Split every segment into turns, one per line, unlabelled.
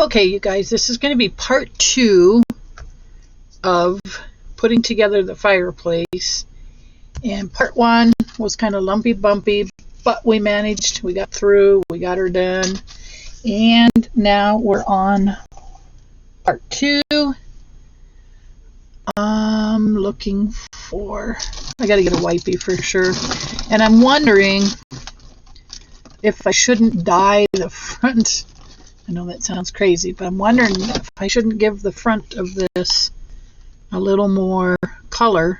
Okay, you guys, this is going to be part 2 of putting together the fireplace. And part 1 was kind of lumpy bumpy, but we managed. We got through. We got her done. And now we're on part 2. I'm looking for... I got to get a wipey for sure. And I'm wondering if I shouldn't dye the front. I know that sounds crazy, but I'm wondering if I shouldn't give the front of this a little more color.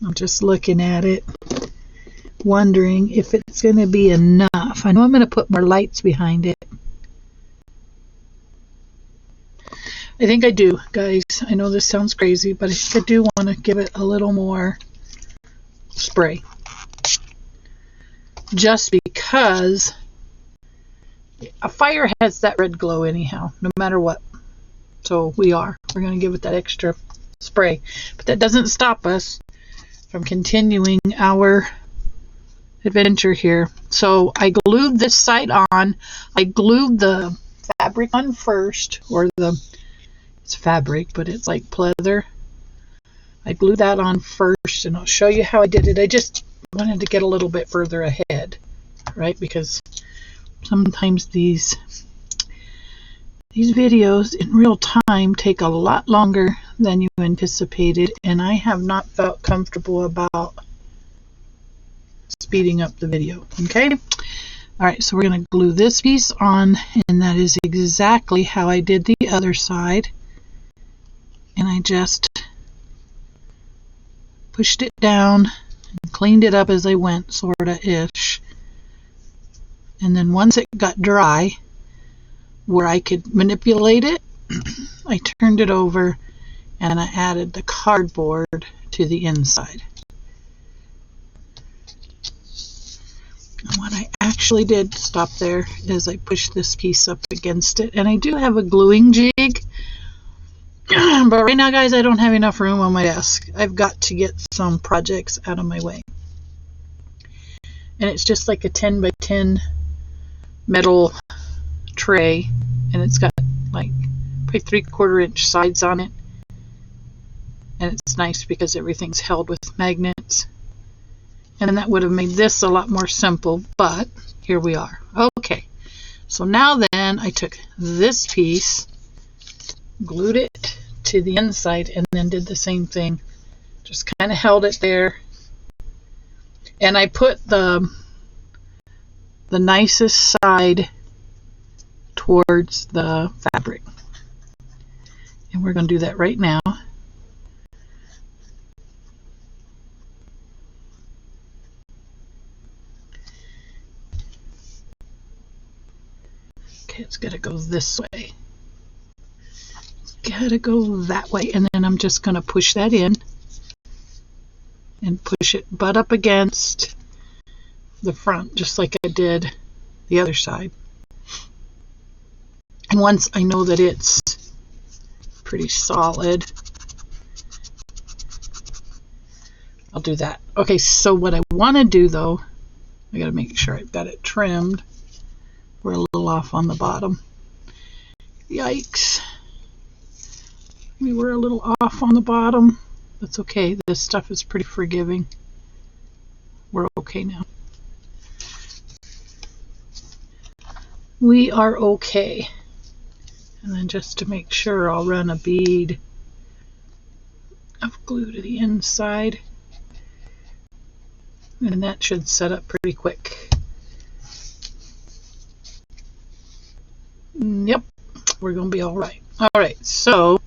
I'm just looking at it, wondering if it's going to be enough. I know I'm going to put more lights behind it. I think I do, guys. I know this sounds crazy, but I think I do want to give it a little more spray. Just because a fire has that red glow anyhow, no matter what. So we're going to give it that extra spray. But that doesn't stop us from continuing our adventure here. So I glued this side on. I glued the fabric on first, or it's fabric, but it's like pleather. I glued that on first, and I'll show you how I did it. I just wanted to get a little bit further ahead, right? Because sometimes these videos in real time take a lot longer than you anticipated, and I have not felt comfortable about speeding up the video. Okay, all right, so we're going to glue this piece on, and that is exactly how I did the other side. And I just pushed it down and cleaned it up as I went, sorta ish. And then once it got dry, where I could manipulate it, I turned it over and I added the cardboard to the inside. And what I actually did, stop there, is I pushed this piece up against it. And I do have a gluing jig, but right now, guys, I don't have enough room on my desk. I've got to get some projects out of my way. And it's just like a 10 by 10 metal tray, and it's got like probably 3/4 inch sides on it, and it's nice because everything's held with magnets. And that would have made this a lot more simple, but here we are. Okay, so now then I took this piece, glued it to the inside, and then did the same thing, just kind of held it there, and I put the nicest side towards the fabric. And we're going to do that right now. Okay, it's got to go this way. It's got to go that way. And then I'm just going to push that in and push it butt up against the front, just like I did the other side. And once I know that it's pretty solid, I'll do that. Okay, so what I want to do though, I got to make sure I've got it trimmed. We're a little off on the bottom. Yikes. We were a little off on the bottom. That's okay. This stuff is pretty forgiving. We're okay now. We are okay. And then just to make sure, I'll run a bead of glue to the inside. And that should set up pretty quick. Yep, we're going to be all right. All right, so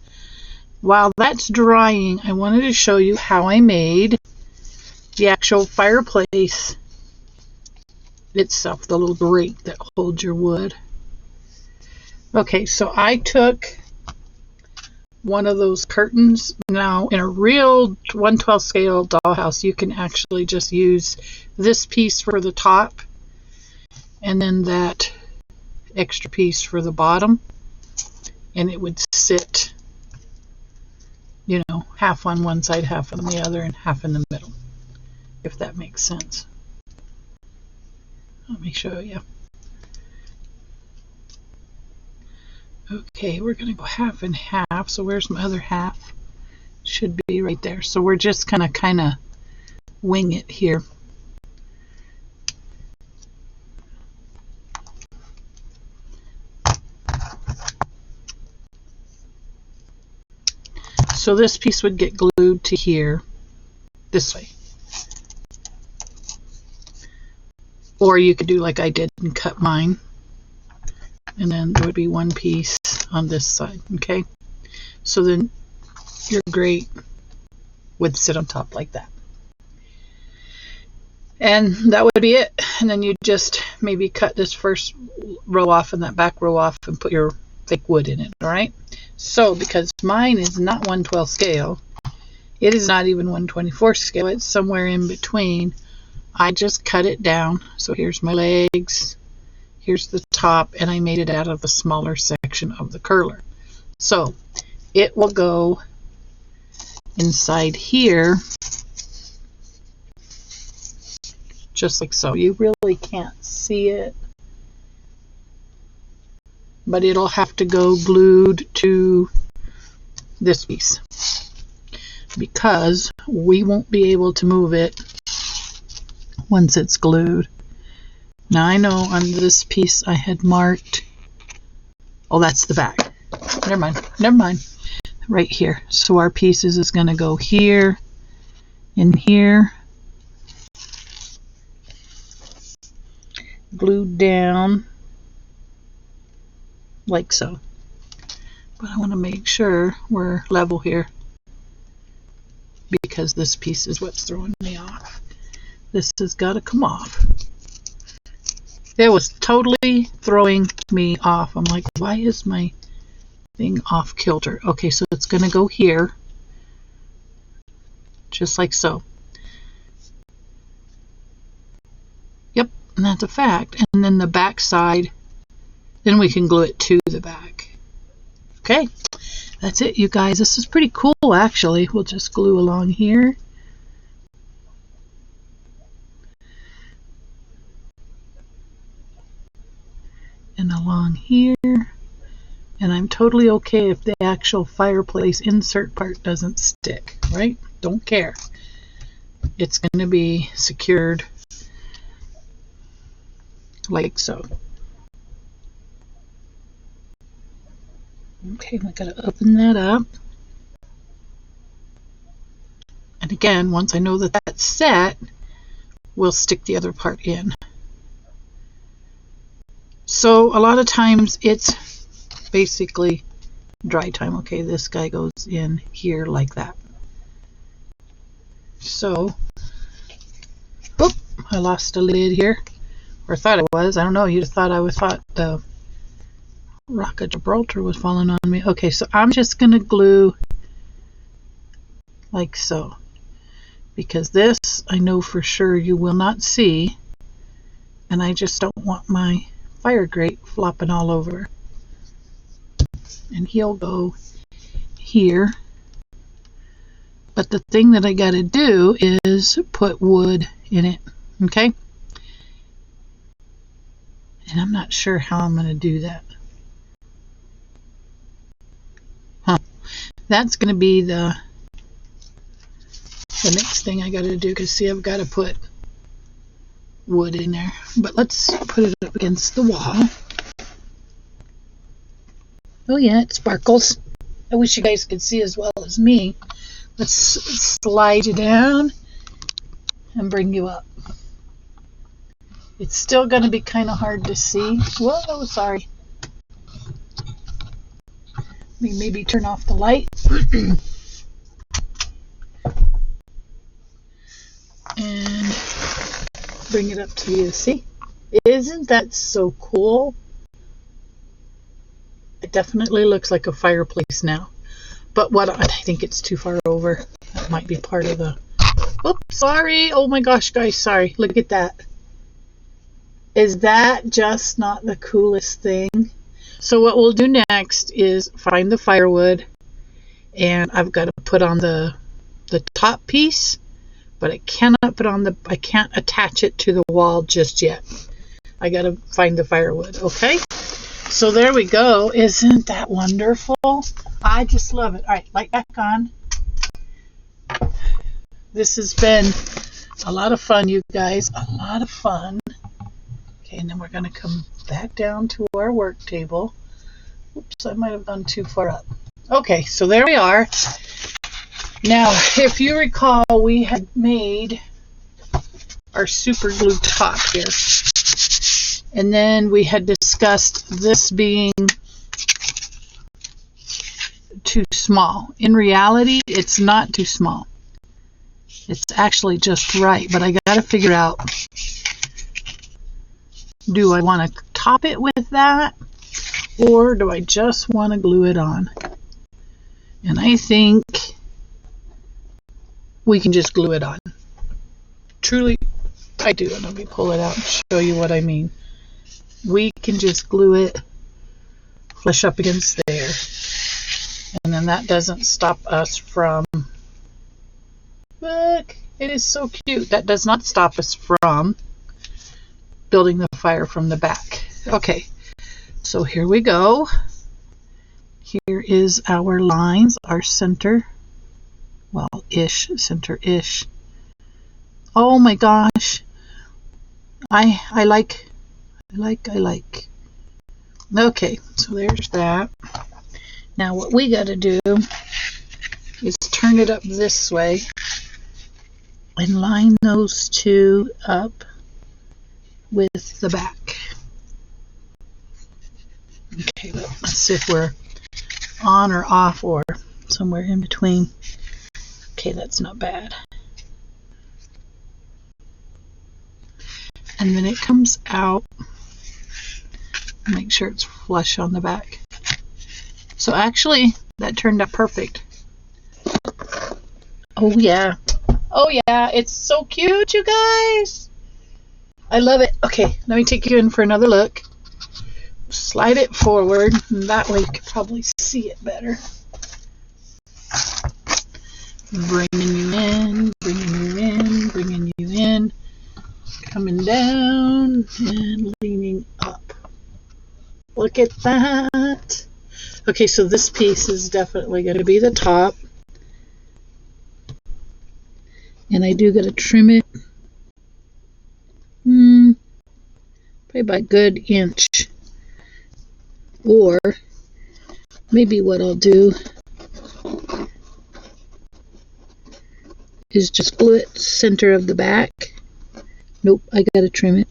while that's drying, I wanted to show you how I made the actual fireplace itself, the little grate that holds your wood. Okay, so I took one of those curtains. Now, in a real 1/12 scale dollhouse, you can actually just use this piece for the top and then that extra piece for the bottom, and it would sit, you know, half on one side, half on the other, and half in the middle, if that makes sense. Let me show you. Okay, we're going to go half and half. So where's my other half? Should be right there. So we're just going to kind of wing it here. So this piece would get glued to here this way. Or you could do like I did and cut mine. And then there would be one piece on this side, okay? So then your grate would sit on top like that. And that would be it. And then you just maybe cut this first row off and that back row off and put your fake wood in it, all right? So because mine is not 1/12 scale, it is not even 1/24 scale, it's somewhere in between. I just cut it down. So here's my legs, here's the top, and I made it out of the smaller section of the curler. So it will go inside here, just like so. You really can't see it, but it'll have to go glued to this piece because we won't be able to move it once it's glued. Now I know on this piece I had marked, oh, that's the back. Never mind. Right here. So our pieces is going to go here, in here, glued down like so. But I want to make sure we're level here because this piece is what's throwing me off. This has got to come off. It was totally throwing me off. I'm like, why is my thing off kilter? Okay, so it's going to go here, just like so. Yep, and that's a fact. And then the back side, then we can glue it to the back. Okay, that's it, you guys. This is pretty cool, actually. We'll just glue along here. And along here. And I'm totally okay if the actual fireplace insert part doesn't stick, right? Don't care. It's going to be secured like so. Okay, we got to open that up. And again, once I know that that's set, we'll stick the other part in. So a lot of times it's basically dry time. Okay, this guy goes in here like that. So, oop, I lost a lid here, or thought it was. I don't know. You thought the Rock of Gibraltar was falling on me. Okay, so I'm just gonna glue like so, because this I know for sure you will not see, and I just don't want my fire grate flopping all over. And he'll go here. But the thing that I got to do is put wood in it, okay? And I'm not sure how I'm going to do that. That's going to be the next thing I got to do, because see, I've got to put wood in there. But let's put it up against the wall. Oh yeah, it sparkles. I wish you guys could see as well as me. Let's slide you down and bring you up. It's still going to be kind of hard to see. Whoa, sorry. Let me maybe turn off the light. And bring it up to you. See? Isn't that so cool? It definitely looks like a fireplace now. But what I think it's too far over. That might be part of the... Oops, sorry. Oh my gosh, guys, sorry. Look at that. Is that just not the coolest thing? So what we'll do next is find the firewood, and I've got to put on the top piece, but I cannot put on I can't attach it to the wall just yet. I got to find the firewood, okay? So there we go. Isn't that wonderful? I just love it. All right, light back on. This has been a lot of fun, you guys. A lot of fun. Okay, and then we're going to come back down to our work table. Oops, I might have gone too far up. Okay, so there we are. Now, if you recall, we had made our super glue top here. And then we had discussed this being too small. In reality, it's not too small. It's actually just right, but I got to figure out, do I want to top it with that, or do I just want to glue it on? And I think we can just glue it on. Truly, I do. Let me pull it out and show you what I mean. We can just glue it flush up against there. And then that doesn't stop us from, look, it is so cute. That does not stop us from building the fire from the back. Okay, so here we go. Here is our lines, our center. Well, center-ish. Oh my gosh. I like. Okay, so there's that. Now what we got to do is turn it up this way and line those two up with the back. Okay, let's see if we're on or off or somewhere in between. Okay, that's not bad. And then it comes out. Make sure it's flush on the back. So actually, that turned out perfect. Oh yeah. Oh yeah, it's so cute, you guys. I love it. Okay, let me take you in for another look. Slide it forward, and that way you can probably see it better. Bringing you in, bringing you in, bringing you in. Coming down and leaning up. Look at that. Okay, so this piece is definitely going to be the top. And I do got to trim it. Probably about a good inch. Or maybe what I'll do is just glue it center of the back. Nope, I got to trim it.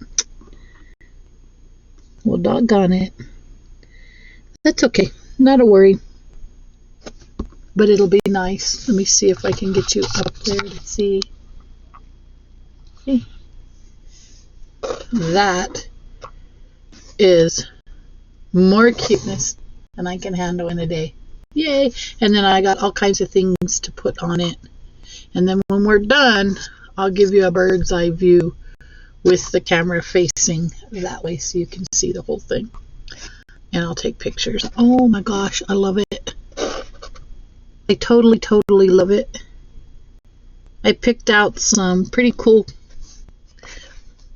Well, doggone it. That's okay. Not a worry. But it'll be nice. Let me see if I can get you up there to see. Okay. That is more cuteness than I can handle in a day. Yay! And then I got all kinds of things to put on it. And then when we're done, I'll give you a bird's eye view with the camera facing that way so you can see the whole thing. And I'll take pictures. Oh my gosh, I love it. I totally love it. I picked out some pretty cool,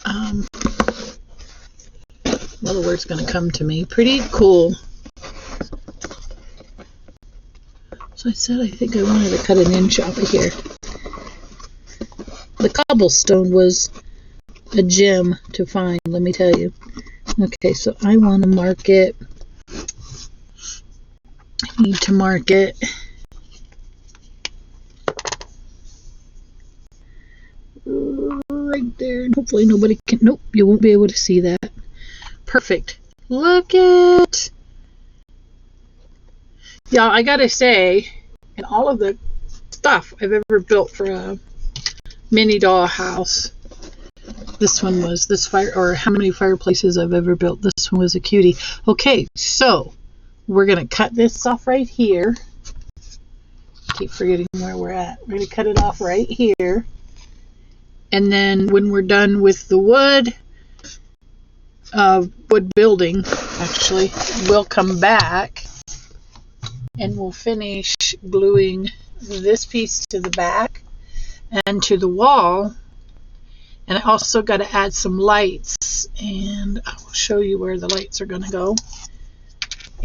well, the word's going to come to me. Pretty cool. So I said I think I wanted to cut an inch off of here. The cobblestone was a gem to find, let me tell you. Okay, so I want to mark it. I need to mark it. Right there, and hopefully nobody can, nope, you won't be able to see that. Perfect. Look it. Yeah, I gotta say, in all of the stuff I've ever built for a mini doll house, this one was, this fire, or how many fireplaces I've ever built, this one was a cutie. Okay, so we're gonna cut this off right here. Keep forgetting where we're at. We're gonna cut it off right here. And then when we're done with the wood building, actually, we'll come back and we'll finish gluing this piece to the back and to the wall. And I also got to add some lights, and I'll show you where the lights are going to go.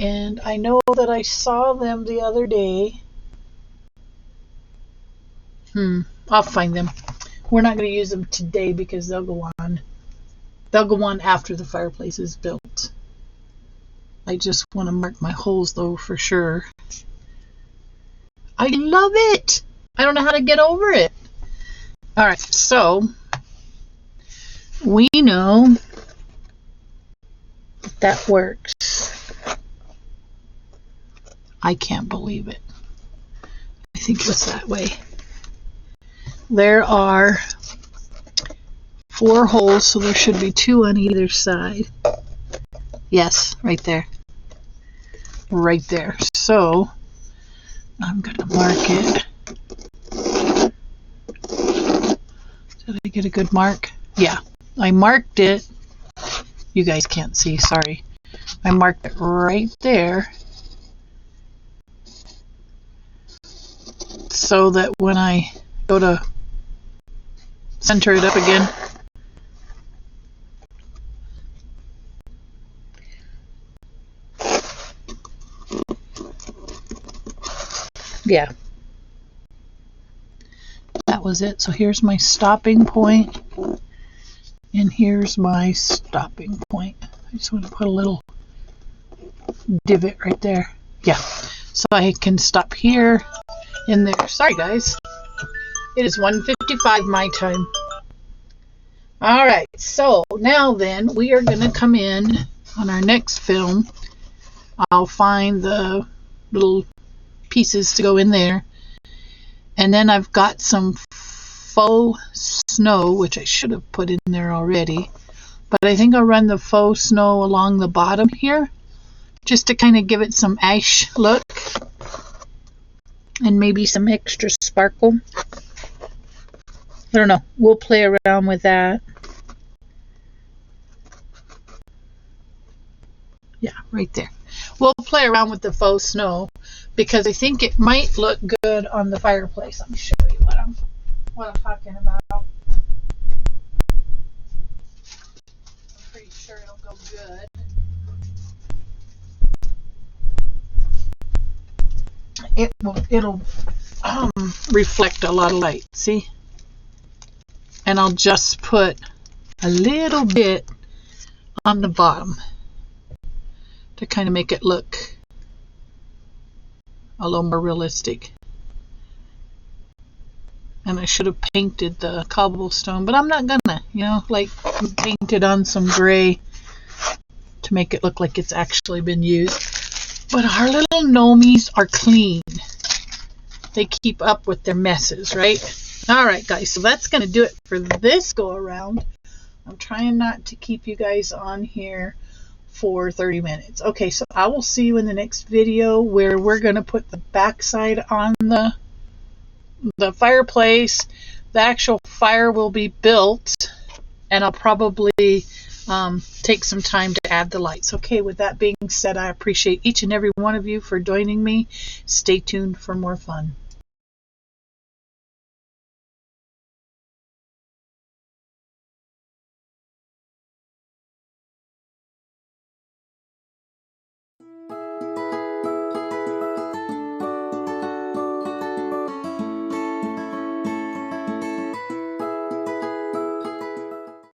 And I know that I saw them the other day. I'll find them. We're not going to use them today because they'll go on. They'll go on after the fireplace is built. I just want to mark my holes though for sure. I love it. I don't know how to get over it. All right, so we know that works. I can't believe it. I think it was that way. There are 4 holes, so there should be 2 on either side. Yes, right there. Right there. So I'm going to mark it. Did I get a good mark? Yeah, I marked it. You guys can't see, sorry. I marked it right there so that when I go to center it up again, yeah, that was it. So here's my stopping point, and here's my stopping point. I just want to put a little divot right there. Yeah, so I can stop here in there. Sorry guys, it is 1:55 my time. All right, so now then we are going to come in on our next film. I'll find the little pieces to go in there, and then I've got some faux snow, which I should have put in there already, but I think I'll run the faux snow along the bottom here just to kind of give it some ash look and maybe some extra sparkle. I don't know, we'll play around with that. Yeah, right there. We'll play around with the faux snow because I think it might look good on the fireplace. Let me show you what I'm talking about. I'm pretty sure it'll go good. It'll reflect a lot of light, see? And I'll just put a little bit on the bottom to kind of make it look a little more realistic. And I should have painted the cobblestone, but I'm not gonna, like paint it on some gray to make it look like it's actually been used. But our little gnomies are clean. They keep up with their messes, right? All right, guys, so that's gonna do it for this go around. I'm trying not to keep you guys on here for 30 minutes. Okay, so I will see you in the next video where we're going to put the backside on the fireplace. The actual fire will be built, and I'll probably take some time to add the lights. Okay, with that being said, I appreciate each and every one of you for joining me. Stay tuned for more fun.